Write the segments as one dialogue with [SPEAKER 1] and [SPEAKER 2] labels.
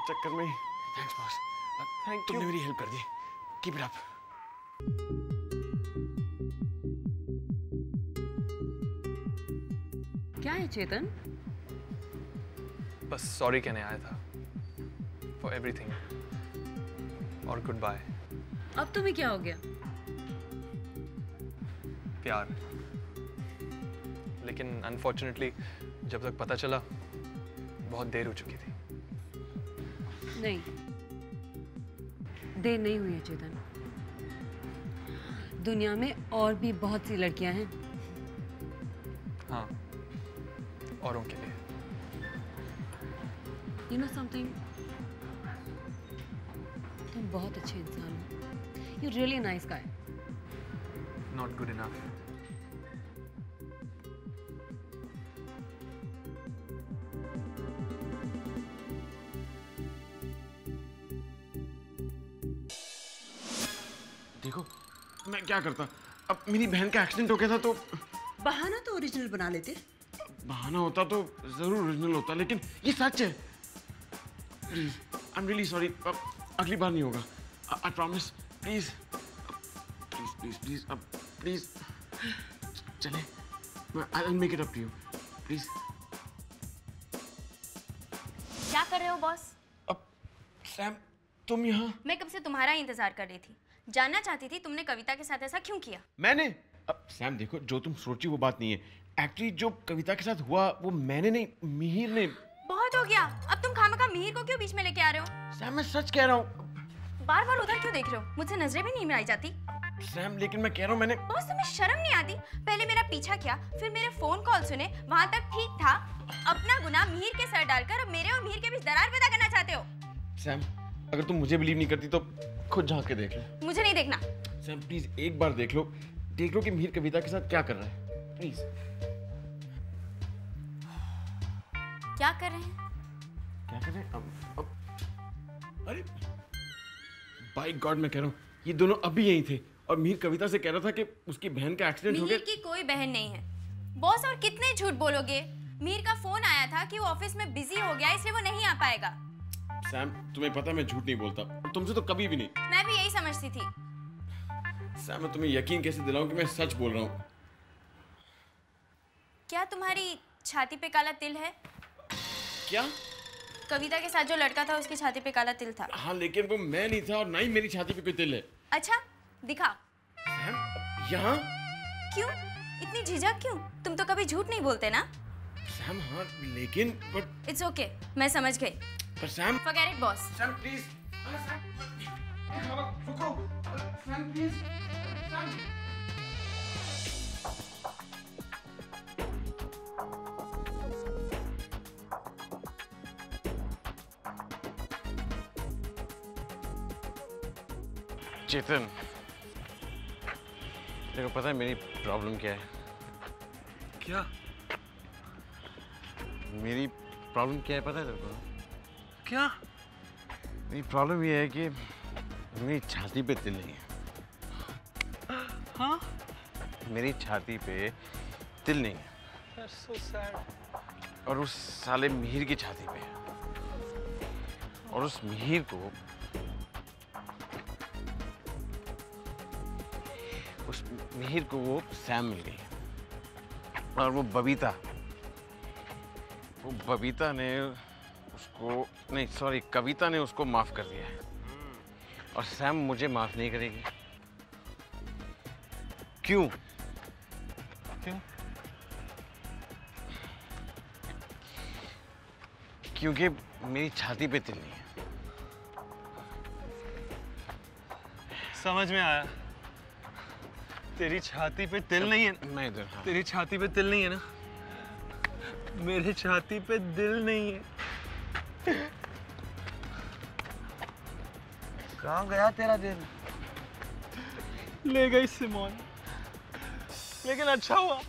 [SPEAKER 1] चक्कर में।
[SPEAKER 2] Thanks boss,
[SPEAKER 1] thank you.
[SPEAKER 2] तुमने मेरी हेल्प कर दी। Keep it up.
[SPEAKER 3] क्या है चेतन?
[SPEAKER 4] बस सॉरी कहने आया था फॉर एवरीथिंग और गुड बाय।
[SPEAKER 3] अब तुम्हें क्या हो गया?
[SPEAKER 4] प्यार। लेकिन अनफॉर्चुनेटली जब तक पता चला बहुत देर हो चुकी थी।
[SPEAKER 3] नहीं, देर नहीं हुई है चेतन। दुनिया में और भी बहुत सी लड़कियां हैं।
[SPEAKER 4] हाँ, औरों के लिए।
[SPEAKER 3] You know something? तुम बहुत अच्छे इंसान हो। You're really a nice guy.
[SPEAKER 4] Not good enough.
[SPEAKER 1] देखो मैं क्या करता, अब मेरी बहन का एक्सीडेंट हो गया था तो
[SPEAKER 5] बहाना तो ओरिजिनल बना लेते।
[SPEAKER 1] बहाना होता तो जरूर ओरिजिनल होता, लेकिन ये सच है। Please, I am really sorry. अगली बार नहीं होगा, I promise. Please please please please, अब प्लीज चले, I will make it up to you, please.
[SPEAKER 6] क्या कर रहे हो बॉस?
[SPEAKER 1] अब सैम तुम यहाँ?
[SPEAKER 6] मैं कब से तुम्हारा ही इंतजार कर रही थी। जानना चाहती थी तुमने कविता के साथ ऐसा क्यों किया।
[SPEAKER 1] मैंने? अब सैम देखो, जो तुम सोची वो बात नहीं है। एक्चुअली जो कविता के साथ हुआ वो मैंने नहीं, मिहिर ने।
[SPEAKER 6] बहुत हो गया, अब तुम खामखा मिहिर को क्यों बीच में लेके आ रहे हो?
[SPEAKER 1] सैम मैं सच कह रहा हूँ।
[SPEAKER 6] बार बार उधर क्यों देख रहे हो? मुझसे नजरें भी नहीं मिलाई जाती।
[SPEAKER 1] सैम लेकिन मैं कह रहा हूँ मैंने।
[SPEAKER 6] बॉस तुम्हें शर्म नहीं आती? पहले मेरा पीछा किया, फिर मेरे फोन कॉल सुने, वहां तक ठीक था। अपना गुनाह मिहिर के सर डालकर अब मेरे और मिहिर के बीच दरार पैदा करना चाहते हो।
[SPEAKER 1] सैम अगर तुम मुझे बिलीव नहीं करती तो खुद झांक के देख लो।
[SPEAKER 6] मुझे नहीं देखना।
[SPEAKER 1] सैम प्लीज एक बार देख लो कि मिहिर कविता के साथ क्या कर रहा है, प्लीज।
[SPEAKER 6] क्या कर रहे हैं?
[SPEAKER 1] क्या कर रहे हैं? अब अरे बाय गॉड, मैं कह रहा हूँ ये दोनों अभी यहीं थे और मिहिर कविता से कह रहा था कि उसकी बहन का एक्सीडेंट हो गया।
[SPEAKER 6] मिहिर की कोई बहन नहीं है बॉस, और कितने झूठ बोलोगे। मिहिर का फोन आया था कि वो ऑफिस में बिजी हो गया इसलिए वो नहीं आ पाएगा।
[SPEAKER 1] सैम तुम्हें पता मैं झूठ नहीं बोलता, और तुमसे तो कभी भी नहीं।
[SPEAKER 6] मैं भी यही समझती थी।
[SPEAKER 1] सैम मैं तुम्हें यकीन कैसे दिलाऊं कि मैं सच बोल रहा हूँ?
[SPEAKER 6] क्या तुम्हारी छाती पे काला तिल है?
[SPEAKER 1] क्या?
[SPEAKER 6] कविता के साथ जो लड़का था उसकी छाती पे काला तिल था।
[SPEAKER 1] हाँ लेकिन वो मैं नहीं था और ना ही मेरी छाती पे कोई तिल है।
[SPEAKER 6] अच्छा दिखा।
[SPEAKER 1] सैम यहाँ?
[SPEAKER 6] क्यों इतनी झिझक क्यों? तुम तो कभी झूठ नहीं बोलते ना।
[SPEAKER 1] सैम हाँ लेकिन बट
[SPEAKER 6] इट्स ओके, मैं समझ गई।
[SPEAKER 1] पर Sam.
[SPEAKER 6] Forget it boss.
[SPEAKER 1] Sam please. रुको सैम प्लीज। सैम चेतन देखो पता है मेरी प्रॉब्लम क्या है?
[SPEAKER 4] क्या?
[SPEAKER 1] मेरी प्रॉब्लम क्या है पता है तेरे को?
[SPEAKER 4] क्या?
[SPEAKER 1] मेरी प्रॉब्लम ये है कि मेरी छाती पे तिल नहीं है।
[SPEAKER 4] हाँ?
[SPEAKER 1] मेरी छाती पे तिल नहीं है।
[SPEAKER 4] That's so sad.
[SPEAKER 1] और उस साले मिहिर की छाती पे है। और उस मिहिर को वो सैम मिल गई है। और वो बबीता ने उसको नहीं सॉरी कविता ने उसको माफ कर दिया है और सैम मुझे माफ नहीं करेगी। क्यों?
[SPEAKER 4] क्यों?
[SPEAKER 1] क्योंकि मेरी छाती पे तिल नहीं है।
[SPEAKER 4] समझ में आया। तेरी छाती पे तिल नहीं है।
[SPEAKER 1] मैं इधर। हाँ।
[SPEAKER 4] तेरी छाती पे तिल नहीं है ना? मेरी छाती पे दिल नहीं है।
[SPEAKER 2] कहाँ गया तेरा दिल?
[SPEAKER 4] ले गई सिमोन। लेकिन अच्छा हुआ,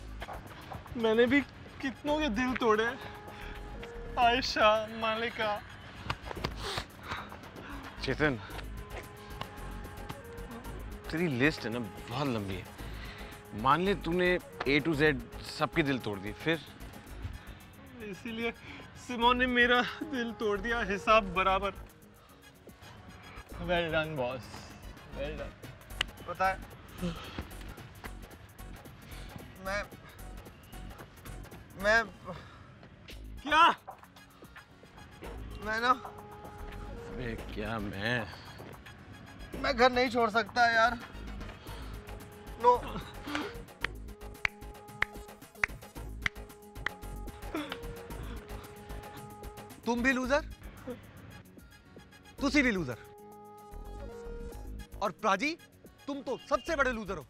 [SPEAKER 4] मैंने भी कितनों के दिल तोड़े। आयशा, मालिका।
[SPEAKER 1] चेतन तेरी लिस्ट है ना बहुत लंबी है। मान ले तूने A to Z सबके दिल तोड़ दिए, फिर?
[SPEAKER 4] इसीलिए सिमोन ने मेरा दिल तोड़ दिया, हिसाब बराबर। Well done boss, well done.
[SPEAKER 2] पता है मैं
[SPEAKER 4] क्या?
[SPEAKER 2] मैं ना
[SPEAKER 1] अबे क्या
[SPEAKER 2] मैं घर नहीं छोड़ सकता यार। नो तुम भी लूजर, तुसी भी लूजर, और प्राजी तुम तो सबसे बड़े लूजर हो।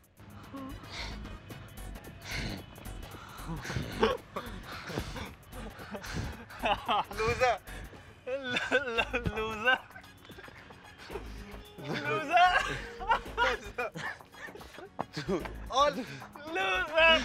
[SPEAKER 2] लूजर
[SPEAKER 4] लूजर लूजर
[SPEAKER 2] और
[SPEAKER 4] लूजर।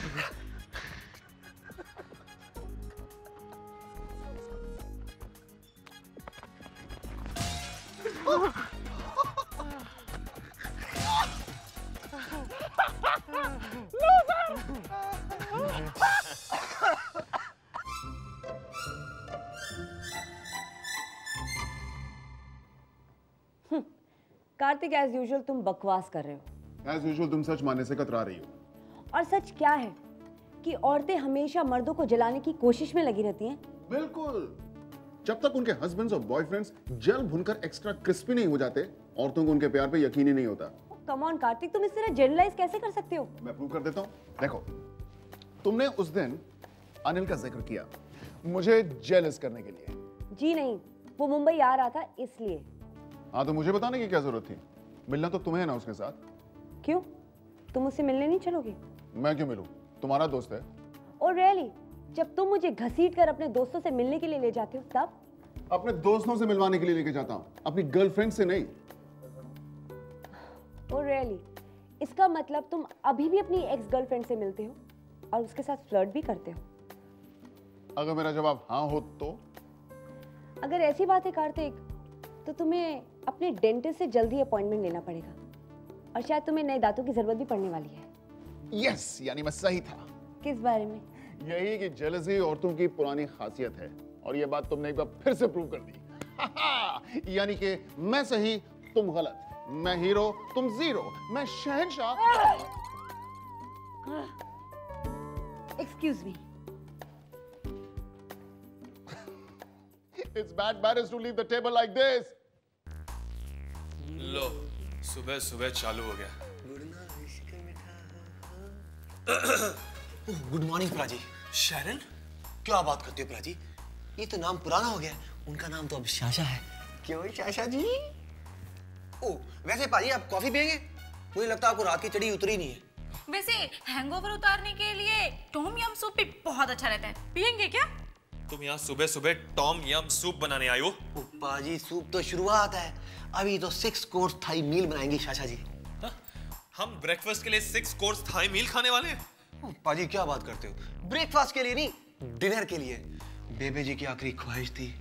[SPEAKER 7] कार्तिक, एज यूजुअल तुम बकवास कर रहे हो।
[SPEAKER 8] एज यूजुअल तुम सच मानने से कतरा रही हो।
[SPEAKER 7] और सच क्या है कि औरतें हमेशा मर्दों को जलाने की कोशिश में लगी रहती हैं।
[SPEAKER 8] बिल्कुल, जब तक उनके हस्बैंड्स और बॉयफ्रेंड्स जल भुनकर एक्स्ट्रा क्रिस्पी नहीं हो जाते, औरतों को उनके प्यार पे यकीन ही नहीं होता।
[SPEAKER 7] कम ऑन कार्तिक, तुम इस तरह जनरलाइज कैसे कर सकते हो?
[SPEAKER 8] मैं प्रूव कर देता हूँ। देखो, तुमने उस दिन अनिल का जिक्र किया मुझे जेलस करने के लिए।
[SPEAKER 7] जी नहीं, वो मुंबई आ रहा था इसलिए।
[SPEAKER 8] हाँ, तो मुझे बताने की क्या जरूरत थी? मिलना तो तुम्हें है ना उसके साथ।
[SPEAKER 7] क्यों, तुम उससे मिलने नहीं चलोगे?
[SPEAKER 8] मैं क्यों मिलूं? तुम्हारा दोस्त है।
[SPEAKER 7] और रियली, जब तुम मुझे घसीट कर अपने दोस्तों से मिलने के लिए ले जाते हो तब?
[SPEAKER 8] अपने दोस्तों से मिलवाने के लिए लेके जाता हूँ, अपनी गर्लफ्रेंड से नहीं।
[SPEAKER 7] और रियली, इसका मतलब तुम अभी भी अपनी एक्स गर्लफ्रेंड से मिलते हो और उसके साथ फ्लर्ट भी करते हो?
[SPEAKER 8] अगर मेरा जवाब हाँ हो तो?
[SPEAKER 7] अगर ऐसी बात है कार्तिक, तो तुम्हें अपने डेंटिस्ट से जल्दी अपॉइंटमेंट लेना पड़ेगा, और शायद तुम्हें नए दांतों की जरूरत भी पड़ने वाली है।
[SPEAKER 8] यस, यानी मैं सही था।
[SPEAKER 7] किस बारे में?
[SPEAKER 8] यही कि जेलसी औरतों की पुरानी खासियत है, और ये बात तुमने एक बार फिर से प्रूव कर दी। यानी कि मैं सही, तुम गलत। मैं हीरो, तुम जीरो। मैं शहंशाह।
[SPEAKER 7] Excuse me.
[SPEAKER 8] It's bad manners to leave the table like this.
[SPEAKER 9] लो, सुबह सुबह चालू हो गया।
[SPEAKER 2] गुड मॉर्निंग प्राजी।
[SPEAKER 9] शरण,
[SPEAKER 2] क्या बात करते हो प्राजी, ये तो नाम पुराना हो गया। उनका नाम तो अब शाशा है। क्यों शाशा जी? ओ, वैसे पाजी आप कॉफी पियेंगे? मुझे लगता है आपको रात की चढ़ी उतरी नहीं है।
[SPEAKER 6] वैसे हैंगओवर उतारने के लिए टॉम यम सूप भी बहुत अच्छा रहता है, पियेंगे क्या?
[SPEAKER 9] तुम यहाँ सुबह सुबह टॉम यम सूप बनाने आई हो?
[SPEAKER 2] ओ पाजी, सूप तो शुरुआत है, अभी तो 6 कोर्स थाई मील बनाएंगी शाशा जी।
[SPEAKER 9] हा? हम ब्रेकफास्ट के लिए 6 कोर्स थाई मील खाने वाले हैं?
[SPEAKER 2] ओ पाजी क्या बात करते हो, ब्रेकफास्ट के लिए नहीं, डिनर के लिए। बेबे जी की आखिरी ख्वाहिश थी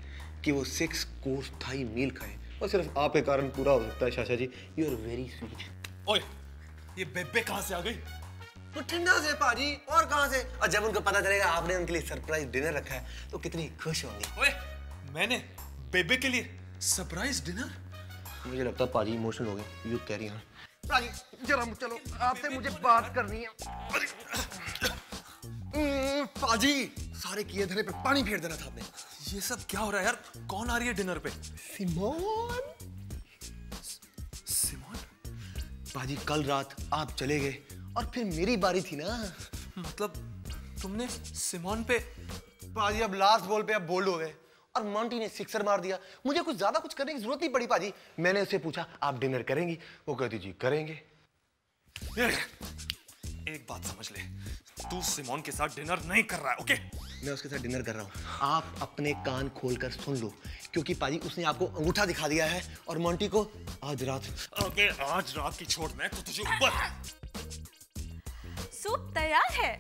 [SPEAKER 2] कि वो 6 कोर्स थाई मील खाएं, और सिर्फ आपके कारण पूरा हो सकता है Sasha ji. You are very sweet.
[SPEAKER 9] ओए, ये बेबे कहाँ से आ गई?
[SPEAKER 2] तो ठंडा से पाजी, और कहां से? और जब उनको पता चलेगा आपने उनके लिए सरप्राइज डिनर रखा है तो कितनी खुश होंगी।
[SPEAKER 9] ओए, मैंने बेबे के लिए सरप्राइज डिनर?
[SPEAKER 2] मुझे लगता है पाजी इमोशनल हो गए। You carry on. पाजी जरा चलो, आपसे मुझे बात करनी है। पाजी, सारे किए धरे पे पानी फेर देना था आपने।
[SPEAKER 9] ये सब क्या हो रहा है यार? कौन आ रही है डिनर पे?
[SPEAKER 2] सिमोन।
[SPEAKER 9] सिमोन?
[SPEAKER 2] पाजी कल रात आप चले गए और फिर मेरी बारी थी ना।
[SPEAKER 9] मतलब तुमने सिमोन पे?
[SPEAKER 2] पाजी अब लास्ट बॉल पे अब बोल्ड हो गए और मॉन्टी ने सिक्सर मार दिया। मुझे कुछ ज्यादा कुछ करने की जरूरत नहीं पड़ी पाजी। मैंने उससे पूछा आप डिनर करेंगी? वो कहती जी करेंगे।
[SPEAKER 9] एक बात समझ ले, तू सिमोन के साथ डिनर नहीं कर रहा है, ओके?
[SPEAKER 2] मैं उसके साथ डिनर कर रहा हूँ। आप अपने कान खोलकर सुन लो, क्योंकि पाजी उसने आपको अंगूठा दिखा दिया है और मॉन्टी को आज रात।
[SPEAKER 9] ओके, आज रात की छोड़, मैं तो तुझे ऊपर।
[SPEAKER 6] सूप तैयार है।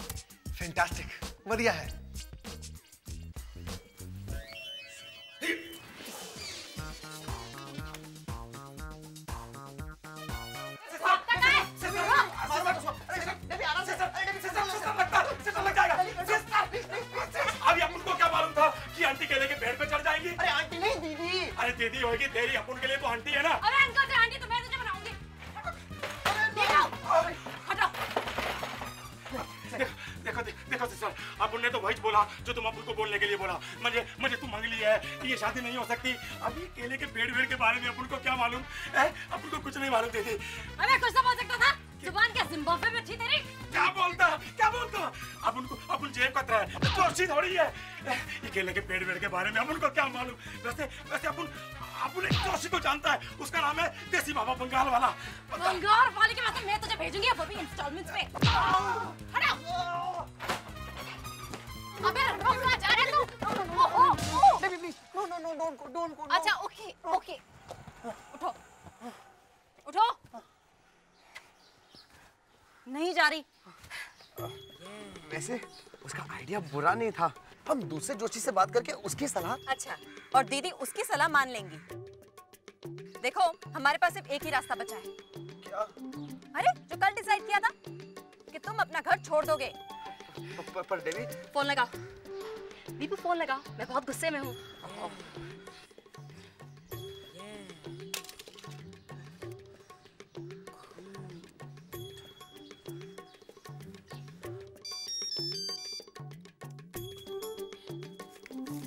[SPEAKER 2] फैंटास्टिक, बढ़िया है।
[SPEAKER 9] अभी अपन को क्या मालूम था कि आंटी कहने के अरे दीदी होगी तेरी, अपन के लिए तो आंटी है ना।
[SPEAKER 3] अरे अंकल से आंटी तो मैं तुझे बनाऊंगी।
[SPEAKER 9] देखो सर, अपन ने तो वही बोला जो तुम अपन को बोलने के लिए बोला। मुझे तुम मंगली है, ये शादी नहीं हो सकती। अभी केले के पेड़ वेड़ के बारे में अपन को क्या मालूम है? अपन को कुछ नहीं मालूम दीदी।
[SPEAKER 3] अरे कुछ तो बोल सकता था, जुबान क्या जिम्बाब्वे में थी तेरी?
[SPEAKER 9] क्या बोलता अपन जेब कतरा है, दोषी थोड़ी है। ये केले के पेड़ वेड़ के बारे में अपन को क्या मालूम? वैसे अपन एक दोषी को जानता है, उसका नाम है देसी बाबा बंगाल वाला।
[SPEAKER 3] बंगाल वाले के पास मैं तुझे भेजूंगी, वो भी इंस्टॉलमेंट्स पे। हटाओ। अबे रुक ना, जा रहे तू?
[SPEAKER 2] Baby please, no, don't go.
[SPEAKER 3] अच्छा ओके, उठो। नहीं जा रही।
[SPEAKER 2] वैसे उसका आइडिया बुरा नहीं था, हम दूसरे जोशी से बात करके उसकी सलाह।
[SPEAKER 10] अच्छा, और दीदी उसकी सलाह मान लेंगी। देखो हमारे पास सिर्फ एक ही रास्ता बचा है।
[SPEAKER 2] क्या?
[SPEAKER 10] अरे जो कल डिसाइड किया था कि तुम अपना घर छोड़ दोगे।
[SPEAKER 2] पर डेवी,
[SPEAKER 3] फोन लगाओ दीपू, फोन लगाओ, मैं बहुत गुस्से में हूँ।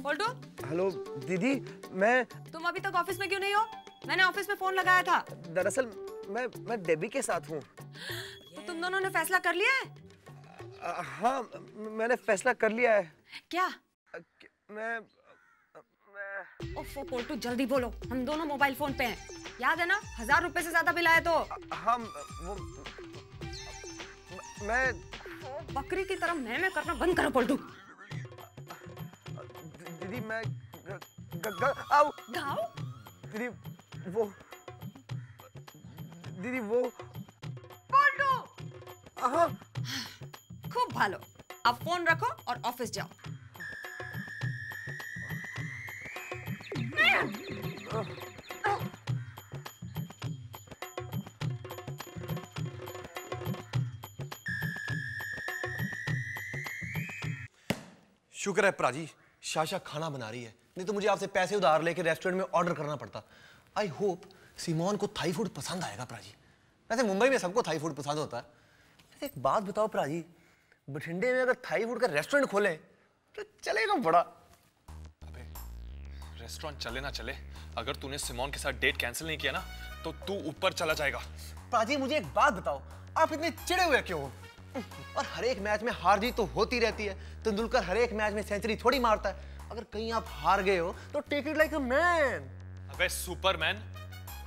[SPEAKER 10] बोल्टू,
[SPEAKER 2] हेलो दीदी, मैं
[SPEAKER 10] तुम अभी तक ऑफिस में क्यों नहीं हो? मैंने ऑफिस में फोन लगाया था।
[SPEAKER 2] दरअसल मैं डेबी के साथ हूँ।
[SPEAKER 10] तो तुम दोनों ने फैसला कर लिया है?
[SPEAKER 2] हाँ, मैंने फैसला कर लिया है।
[SPEAKER 10] क्या?
[SPEAKER 2] मैं
[SPEAKER 10] ओफो पोल्टू, जल्दी बोलो, हम दोनों मोबाइल फोन पे हैं। याद है ना, 1000 रुपए से ज्यादा बिल आया तो।
[SPEAKER 2] हाँ, वो मैं
[SPEAKER 10] बकरी की तरह मैं करना बंद करो पोल्टू।
[SPEAKER 2] दीदी मैं आओ
[SPEAKER 10] गाओ।
[SPEAKER 2] दीदी वो
[SPEAKER 10] पोल्टू।
[SPEAKER 2] हाँ,
[SPEAKER 10] खूब भालो, अब फोन रखो और ऑफिस जाओ।
[SPEAKER 2] शुक्र है प्राजी, शाशा खाना बना रही है, नहीं तो मुझे आपसे पैसे उधार लेके रेस्टोरेंट में ऑर्डर करना पड़ता। आई होप सिमोन को थाई फूड पसंद आएगा प्राजी। वैसे मुंबई में सबको थाई फूड पसंद होता है। वैसे एक बात बताओ प्राजी, बठिंडे में अगर थाई फूड का रेस्टोरेंट खोले तो चलेगा बड़ा।
[SPEAKER 9] अबे रेस्टोरेंट चले ना चले, अगर तूने सिमोन के साथ डेट कैंसिल नहीं किया ना तो तू ऊपर चला जाएगा।
[SPEAKER 2] प्राजी मुझे एक बात बताओ, आप इतने चिड़े हुए क्यों हो? और हर एक मैच में हार जीत तो होती रहती है। तेंदुलकर हर एक मैच में सेंचुरी थोड़ी मारता है। अगर कहीं आप हार गए हो तो take it like a man.
[SPEAKER 9] अबे सुपरमैन,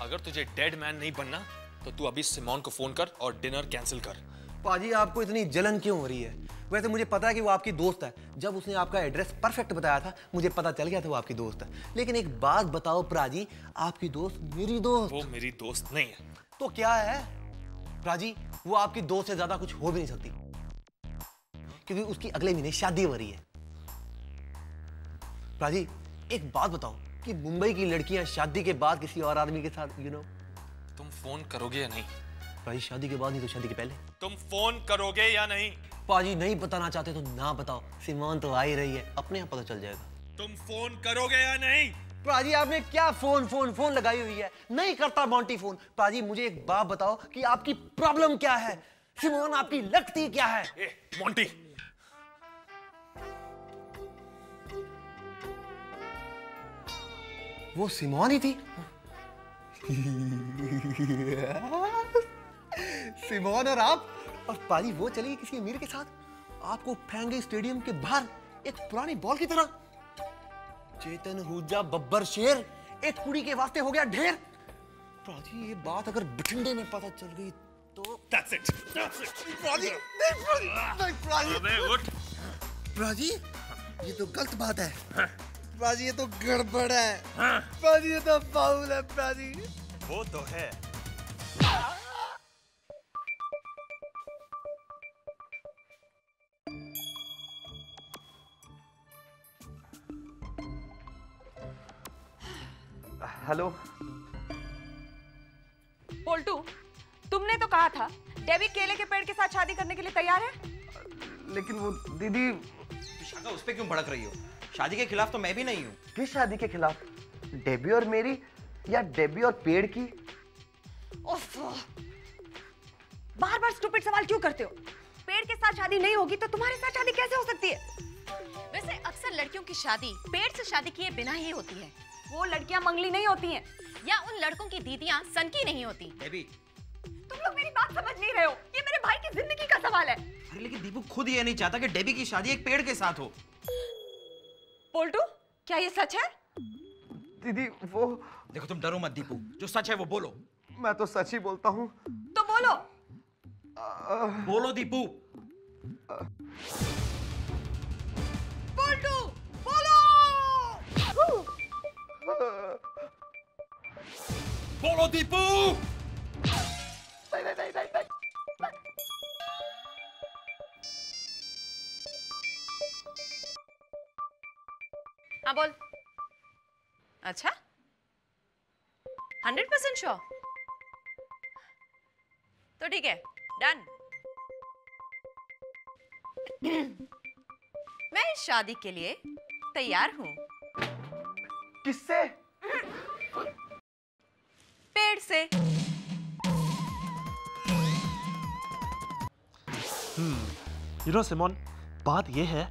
[SPEAKER 9] अगर तुझे डेड मैन नहीं बनना तो तू अभी सिमोन को फोन कर और डिनर कैंसिल कर।
[SPEAKER 2] पाजी आपको इतनी जलन क्यों हो रही है? वैसे मुझे पता है कि वो आपकी दोस्त है। जब उसने आपका एड्रेस परफेक्ट बताया था मुझे पता चल गया था वो आपकी दोस्त है। लेकिन एक बात बताओ प्राजी, आपकी दोस्त मेरी दोस्त।
[SPEAKER 9] वो मेरी दोस्त नहीं है।
[SPEAKER 2] तो क्या है प्राजी? वो आपकी दोस्त से ज्यादा कुछ हो भी नहीं सकती, क्योंकि उसकी अगले महीने शादी हो रही है। प्राजी एक बात बताओ कि मुंबई की लड़कियां शादी के बाद किसी और आदमी के साथ
[SPEAKER 9] तुम फोन करोगे या नहीं?
[SPEAKER 2] प्राजी शादी के बाद नहीं तो शादी के पहले।
[SPEAKER 9] तुम फोन करोगे या नहीं?
[SPEAKER 2] पाजी नहीं बताना चाहते तो ना बताओ, सिमोन तो आ ही रही है, अपने आप पता चल जाएगा।
[SPEAKER 9] तुम फोन करोगे या नहीं?
[SPEAKER 2] पाजी आपने क्या फोन लगाई हुई है? नहीं करता मॉन्टी फोन। पाजी मुझे एक बात बताओ कि आपकी प्रॉब्लम क्या है? सिमोन आपकी लगती क्या है?
[SPEAKER 9] मॉन्टी,
[SPEAKER 2] वो सिमोन ही थी। सिमोन और आप, और पाजी वो चली किसी अमीर के साथ, आपको फेंगे स्टेडियम के बाहर एक पुरानी बॉल की तरह। चेतन हुजा बब्बर शेर एक कुड़ी के वास्ते हो गया ढेर। पाजी ये बात अगर बठिंडे में पता चल गई तो
[SPEAKER 9] That's it.
[SPEAKER 2] पाजी नहीं,
[SPEAKER 9] अबे उठ।
[SPEAKER 2] पाजी ये तो गलत बात है। पाजी ये तो गड़बड़ है। पाजी ये तो फाउल है। पाजी
[SPEAKER 9] वो तो है।
[SPEAKER 2] हेलो
[SPEAKER 10] पोल्टू, तुमने तो कहा था डेवी केले के पेड़ के साथ शादी करने के लिए तैयार है।
[SPEAKER 2] लेकिन वो दीदी।
[SPEAKER 11] शाका उस पे क्यों भड़क रही हो? शादी के खिलाफ तो मैं भी नहीं हूँ।
[SPEAKER 2] किस शादी के खिलाफ? डेबी और मेरी या डेबी और पेड़ की?
[SPEAKER 10] बार बार स्टूपिड सवाल क्यों करते हो? पेड़ के साथ शादी नहीं होगी तो तुम्हारे साथ शादी कैसे हो सकती है?
[SPEAKER 3] वैसे अक्सर लड़कियों की शादी पेड़ से शादी किए बिना ही होती है।
[SPEAKER 10] वो लड़कियां मंगली नहीं होती हैं।
[SPEAKER 3] या उन लड़कों की दीदियां सनकी नहीं होती।
[SPEAKER 11] डेबी,
[SPEAKER 10] तुम लोग मेरी बात समझ नहीं रहे हो। ये मेरे भाई की जिंदगी का सवाल है।
[SPEAKER 11] अरे लेकिन दीपू खुद ये नहीं चाहता कि डेबी की शादी एक पेड़ के साथ हो।
[SPEAKER 10] पोल्टू, क्या ये सच है?
[SPEAKER 2] दीदी वो,
[SPEAKER 11] देखो तुम डरो मत दीपू, जो सच है वो बोलो।
[SPEAKER 2] मैं तो सच ही बोलता हूँ।
[SPEAKER 10] तो बोलो।
[SPEAKER 11] बोलो दीपू।
[SPEAKER 10] पोल्टू, बोलो।
[SPEAKER 11] बोलो दीपू।
[SPEAKER 3] हाँ बोल। अच्छा 100% श्योर? तो ठीक है, डन। मैं इस शादी के लिए तैयार हूँ।
[SPEAKER 2] किससे?
[SPEAKER 3] पेड़ से।
[SPEAKER 4] यू नो सिमोन, बात ये है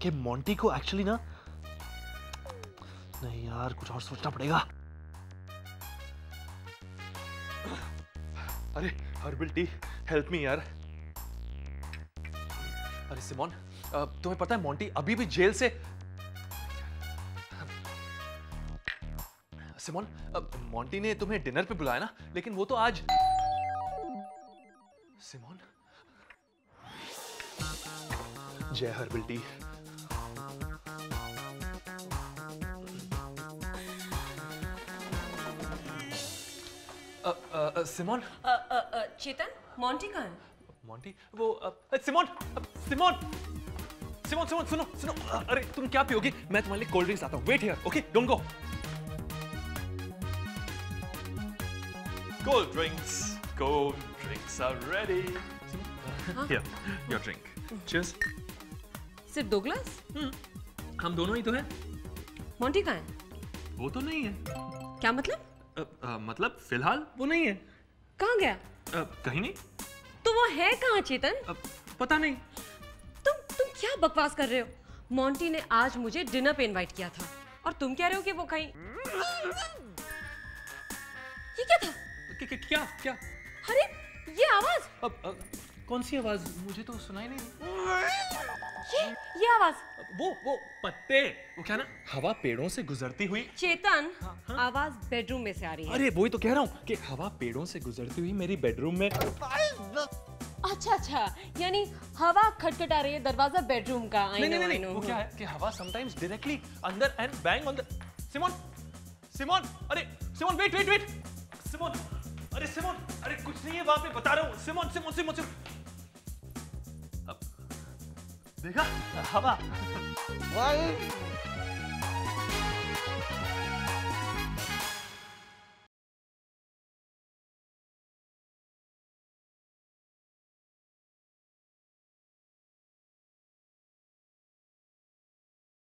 [SPEAKER 4] कि मोंटी को एक्चुअली ना, नहीं यार कुछ और सोचना पड़ेगा। अरे हर्बल टी, हेल्प मी यार। अरे सिमोन, तुम्हें पता है मोंटी अभी भी जेल से। सिमोन, मोंटी ने तुम्हें डिनर पे बुलाया ना, लेकिन वो तो आज। सिमोन, जय हर्बल टी। सिमोन,
[SPEAKER 10] चेतन, मोंटी कहाँ है?
[SPEAKER 4] मोंटी वो सिमोन, सिमोन, सिमोन, सिमोन सुनो सुनो। अरे तुम क्या पियोगी? मैं तुम्हारे लिए कोल्ड ड्रिंक्स आता हूँ। Wait here, okay? Don't go. Cold drinks are ready. Here your drink. Cheers.
[SPEAKER 10] सिर्फ 2 ग्लास?
[SPEAKER 4] हम दोनों ही तो हैं।
[SPEAKER 10] मोंटी कहाँ है?
[SPEAKER 4] वो तो नहीं है।
[SPEAKER 10] क्या मतलब?
[SPEAKER 4] मतलब फिलहाल वो नहीं है।
[SPEAKER 10] कहाँ गया?
[SPEAKER 4] कहीं नहीं।
[SPEAKER 10] तो वो है कहाँ चेतन?
[SPEAKER 4] पता नहीं।
[SPEAKER 10] तुम क्या बकवास कर रहे हो? मोंटी ने आज मुझे डिनर पे इनवाइट किया था और तुम कह रहे हो कि वो कहीं। ये क्या था?
[SPEAKER 4] क्या क्या?
[SPEAKER 10] अरे ये आवाज।
[SPEAKER 4] कौन सी आवाज? मुझे तो सुनाई नहीं।
[SPEAKER 10] ये आवाज।
[SPEAKER 4] वो पत्ते, वो क्या ना, हवा पेड़ों से गुजरती हुई।
[SPEAKER 10] चेतन, आवाज बेडरूम में से आ रही है।
[SPEAKER 4] अरे वही तो कह रहा हूँ कि हवा पेड़ों से गुजरती हुई मेरी बेडरूम में।
[SPEAKER 10] अच्छा, यानी हवा खटखटा रही है दरवाजा बेडरूम का।
[SPEAKER 4] नहीं, वो क्या है कि हवा समटाइम्स डायरेक्टली अंदर and bang on the. Simon, अरे सिमोन, वेट। सिमोन, अरे सिमोन, अरे कुछ नहीं है वहां पे, बता रहा हूँ। सिमोन। देखा हवा?